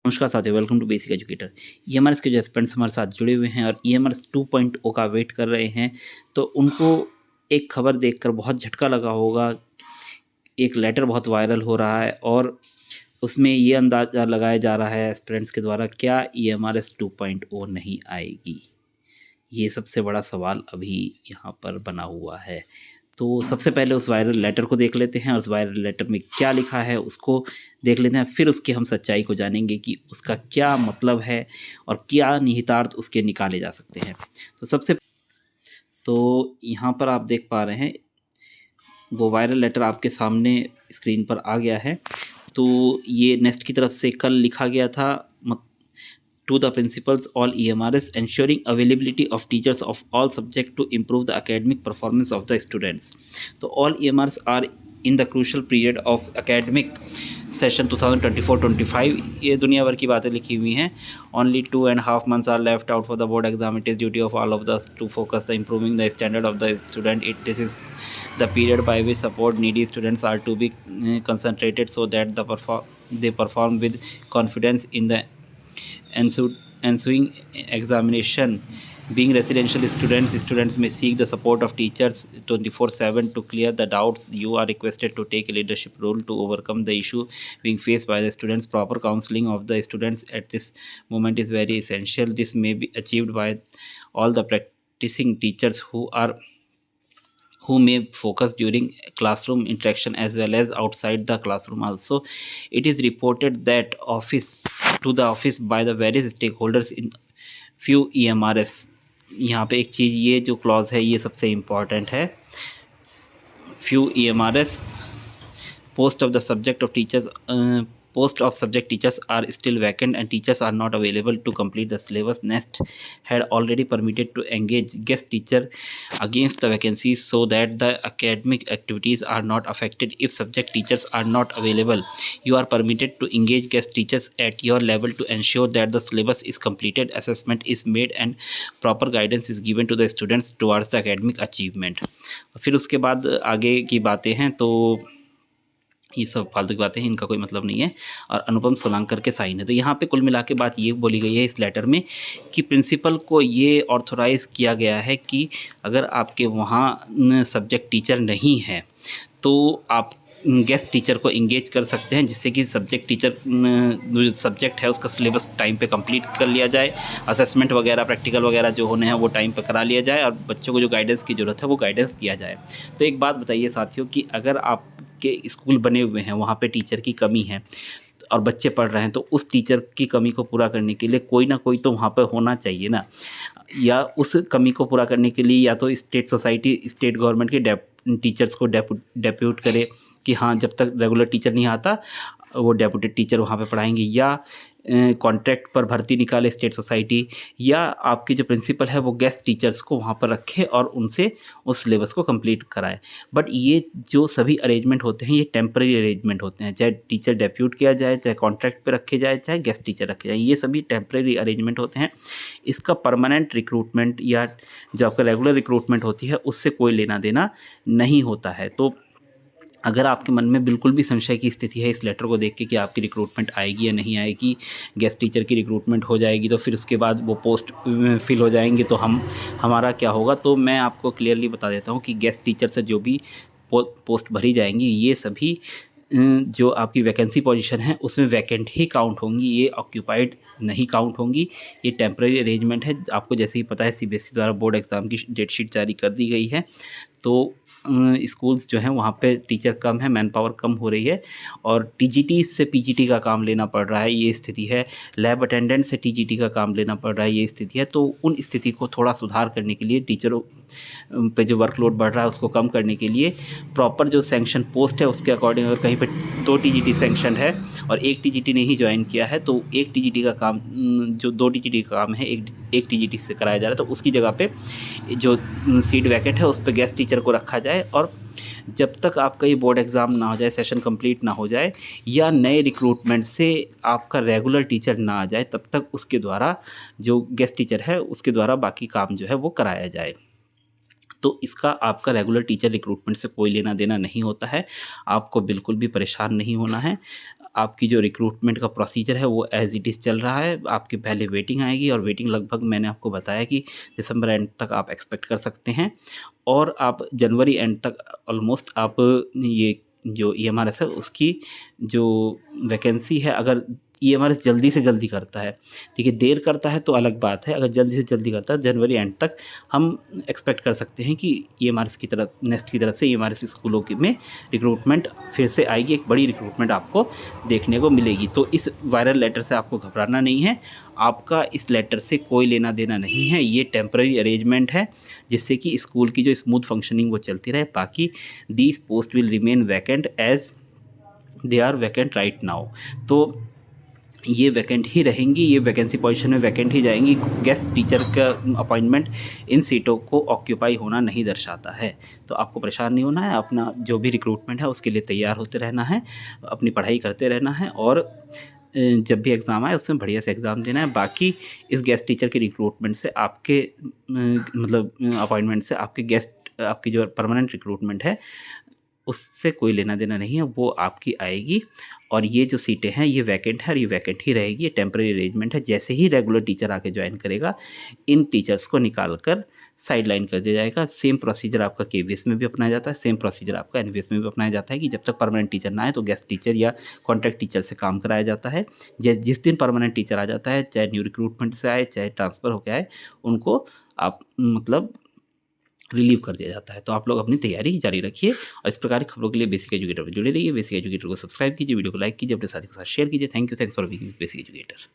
नमस्कार साथियों, welcome to basic educator. EMRS के जो एस्पिरेंट्स हमारे साथ जुड़े हुए हैं और ईएमआरएस 2.0 का वेट कर रहे हैं, तो उनको एक खबर देखकर बहुत झटका लगा होगा। एक लेटर बहुत वायरल हो रहा है और उसमें ये अंदाज़ा लगाया जा रहा है एस्पिरेंट्स के द्वारा, क्या ईएमआरएस 2.0 नहीं आएगी? ये सबसे बड़ा सवाल अभी यहाँ पर बना हुआ है। तो सबसे पहले उस वायरल लेटर को देख लेते हैं और उस वायरल लेटर में क्या लिखा है उसको देख लेते हैं। फिर उसकी हम सच्चाई को जानेंगे कि उसका क्या मतलब है और क्या निहितार्थ उसके निकाले जा सकते हैं। तो यहाँ पर आप देख पा रहे हैं, वो वायरल लेटर आपके सामने स्क्रीन पर आ गया है। तो ये नेक्स्ट की तरफ से कल लिखा गया था, to the principals all EMRs ensuring availability of teachers of all subject to improve the academic performance of the students. So all EMRs are in the crucial period of academic session 2024-25। ये दुनिया भर की बातें लिखी हुई हैं। Only 2.5 months are left out for the board exam. It is duty of all of us to focus the improving the standard of the student. This is the period by which support needy students are to be concentrated so that they perform with confidence in the ensuing examination. Being residential students may seek the support of teachers 24/7 to clear the doubts. You are requested to take a leadership role to overcome the issue being faced by the students. Proper counseling of the students at this moment is very essential. This may be achieved by all the practicing teachers who may focus during classroom interaction as well as outside the classroom also. It is reported that the office by the various stakeholders in few EMRS। यहाँ पे एक चीज़, ये जो clause है ये सबसे important है। few EMRS post of subject teachers are still vacant and teachers are not available to complete the syllabus. Nest had already permitted to engage guest teacher against the vacancies so that the academic activities are not affected. If subject teachers are not available, you are permitted to engage guest teachers at your level to ensure that the syllabus is completed, assessment is made and proper guidance is given to the students towards the academic achievement। फिर उसके बाद आगे की बातें हैं, तो ये सब फालतू की बातें हैं, इनका कोई मतलब नहीं है। और अनुपम सोलांकर के साइन है। तो यहाँ पे कुल मिला के बात ये बोली गई है इस लेटर में कि प्रिंसिपल को ये ऑथोराइज़ किया गया है कि अगर आपके वहाँ सब्जेक्ट टीचर नहीं है तो आप गेस्ट टीचर को इंगेज कर सकते हैं, जिससे कि सब्जेक्ट टीचर जो सब्जेक्ट है उसका सिलेबस टाइम पे कंप्लीट कर लिया जाए, असेसमेंट वगैरह प्रैक्टिकल वगैरह जो होने हैं वो टाइम पे करा लिया जाए और बच्चों को जो गाइडेंस की ज़रूरत है वो गाइडेंस दिया जाए। तो एक बात बताइए साथियों कि अगर आपके स्कूल बने हुए हैं, वहाँ पे टीचर की कमी है और बच्चे पढ़ रहे हैं, तो उस टीचर की कमी को पूरा करने के लिए कोई ना कोई तो वहाँ पर होना चाहिए ना। या उस कमी को पूरा करने के लिए या तो स्टेट सोसाइटी स्टेट गवर्नमेंट के टीचर्स को डेप्यूट करे कि हाँ, जब तक रेगुलर टीचर नहीं आता वो डेप्यूटेड टीचर वहाँ पे पढ़ाएंगे, या कॉन्ट्रैक्ट पर भर्ती निकाले स्टेट सोसाइटी, या आपके जो प्रिंसिपल है वो गेस्ट टीचर्स को वहाँ पर रखे और उनसे उस सिलेबस को कंप्लीट कराए। बट ये जो सभी अरेंजमेंट होते हैं ये टेम्परेरी अरेंजमेंट होते हैं, चाहे टीचर डेप्यूट किया जाए, चाहे कॉन्ट्रैक्ट पे रखे जाए, चाहे गेस्ट टीचर रखे जाए, ये सभी टेम्परेरी अरेंजमेंट होते हैं। इसका परमानेंट रिक्रूटमेंट या जो आपका रेगुलर रिक्रूटमेंट होती है उससे कोई लेना देना नहीं होता है। तो अगर आपके मन में बिल्कुल भी संशय की स्थिति है इस लेटर को देख के कि आपकी रिक्रूटमेंट आएगी या नहीं आएगी, गेस्ट टीचर की रिक्रूटमेंट हो जाएगी तो फिर उसके बाद वो पोस्ट फिल हो जाएंगे तो हमारा क्या होगा, तो मैं आपको क्लियरली बता देता हूँ कि गेस्ट टीचर से जो भी पोस्ट भरी जाएंगी ये सभी जो आपकी वैकेंसी पोजीशन है उसमें वैकेंट ही काउंट होंगी, ये ऑक्यूपाइड नहीं काउंट होंगी। ये टेम्परेरी अरेंजमेंट है। आपको जैसे ही पता है सीबीएसई द्वारा बोर्ड एग्ज़ाम की डेट शीट जारी कर दी गई है, तो स्कूल्स जो हैं वहाँ पे टीचर कम है, मैन पावर कम हो रही है और टीजीटी से पीजीटी का काम लेना पड़ रहा है, ये स्थिति है। लैब अटेंडेंट से टीजीटी का काम लेना पड़ रहा है, ये स्थिति है। तो उन स्थिति को थोड़ा सुधार करने के लिए, टीचरों पे जो वर्कलोड बढ़ रहा है उसको कम करने के लिए प्रॉपर जो सैंक्शन पोस्ट है उसके अकॉर्डिंग अगर कहीं पे 2 टीजीटी सैंक्शन है और 1 टीजीटी ने ही ज्वाइन किया है तो 1 टीजीटी का काम, जो 2 टीजीटी का काम है एक टीजीटी से कराया जा रहा है, तो उसकी जगह पे जो सीट वैकेंट है उस पर गेस्ट टीचर को रखा जाए। और जब तक आपका ये बोर्ड एग्ज़ाम ना हो जाए, सेशन कंप्लीट ना हो जाए या नए रिक्रूटमेंट से आपका रेगुलर टीचर ना आ जाए, तब तक उसके द्वारा जो गेस्ट टीचर है उसके द्वारा बाकी काम जो है वो कराया जाए। तो इसका आपका रेगुलर टीचर रिक्रूटमेंट से कोई लेना देना नहीं होता है। आपको बिल्कुल भी परेशान नहीं होना है। आपकी जो रिक्रूटमेंट का प्रोसीजर है वो एज़ इट इज़ चल रहा है। आपके पहले वेटिंग आएगी और वेटिंग लगभग मैंने आपको बताया कि दिसंबर एंड तक आप एक्सपेक्ट कर सकते हैं और आप जनवरी एंड तक ऑलमोस्ट आप ये जो ईएमआरएस है उसकी जो वैकेंसी है, अगर ईएमआरएस जल्दी से जल्दी करता है, देखिए देर करता है तो अलग बात है, अगर जल्दी से जल्दी करता है जनवरी एंड तक हम एक्सपेक्ट कर सकते हैं कि ईएमआरएस की तरफ नेस्ट की तरफ से ईएमआरएस स्कूलों में रिक्रूटमेंट फिर से आएगी, एक बड़ी रिक्रूटमेंट आपको देखने को मिलेगी। तो इस वायरल लेटर से आपको घबराना नहीं है, आपका इस लेटर से कोई लेना देना नहीं है, ये टेम्पररी अरेंजमेंट है जिससे कि स्कूल की जो स्मूथ फंक्शनिंग वो चलती रहे। बाकी these post will remain vacant as they are vacant right now. तो ये वैकेंट ही रहेंगी, ये वैकेंसी पोजीशन में वैकेंट ही जाएंगी। गेस्ट टीचर का अपॉइंटमेंट इन सीटों को ऑक्यूपाई होना नहीं दर्शाता है। तो आपको परेशान नहीं होना है, अपना जो भी रिक्रूटमेंट है उसके लिए तैयार होते रहना है, अपनी पढ़ाई करते रहना है और जब भी एग्ज़ाम आए उसमें बढ़िया से एग्ज़ाम देना है। बाकी इस गेस्ट टीचर के रिक्रूटमेंट से आपके मतलब अपॉइंटमेंट से आपके गेस्ट आपकी जो परमानेंट रिक्रूटमेंट है उससे कोई लेना देना नहीं है, वो आपकी आएगी। और ये जो सीटें हैं ये वैकेंट है और ये वैकेंट ही रहेगी, ये टेम्परेरी अरेंजमेंट है। जैसे ही रेगुलर टीचर आके ज्वाइन करेगा इन टीचर्स को निकाल कर साइड लाइन कर दिया जाएगा। सेम प्रोसीजर आपका केवीएस में भी अपनाया जाता है, सेम प्रोसीजर आपका एनवीएस में भी अपनाया जाता है कि जब तक परमानेंट टीचर ना आए तो गेस्ट टीचर या कॉन्ट्रैक्ट टीचर से काम कराया जाता है। जिस दिन परमानेंट टीचर आ जाता है, चाहे न्यू रिक्रूटमेंट से आए चाहे ट्रांसफ़र होकर आए, उनको आप मतलब रिलीव कर दिया जाता है। तो आप लोग अपनी तैयारी जारी रखिए और इस प्रकार की खबरों के लिए बेसिक एजुकेटर पर जुड़े रहिए। बेसिक एजुकेटर को सब्सक्राइब कीजिए, वीडियो को लाइक कीजिए, अपने साथियों के साथ शेयर कीजिए। Thank you, thanks for being basic educator.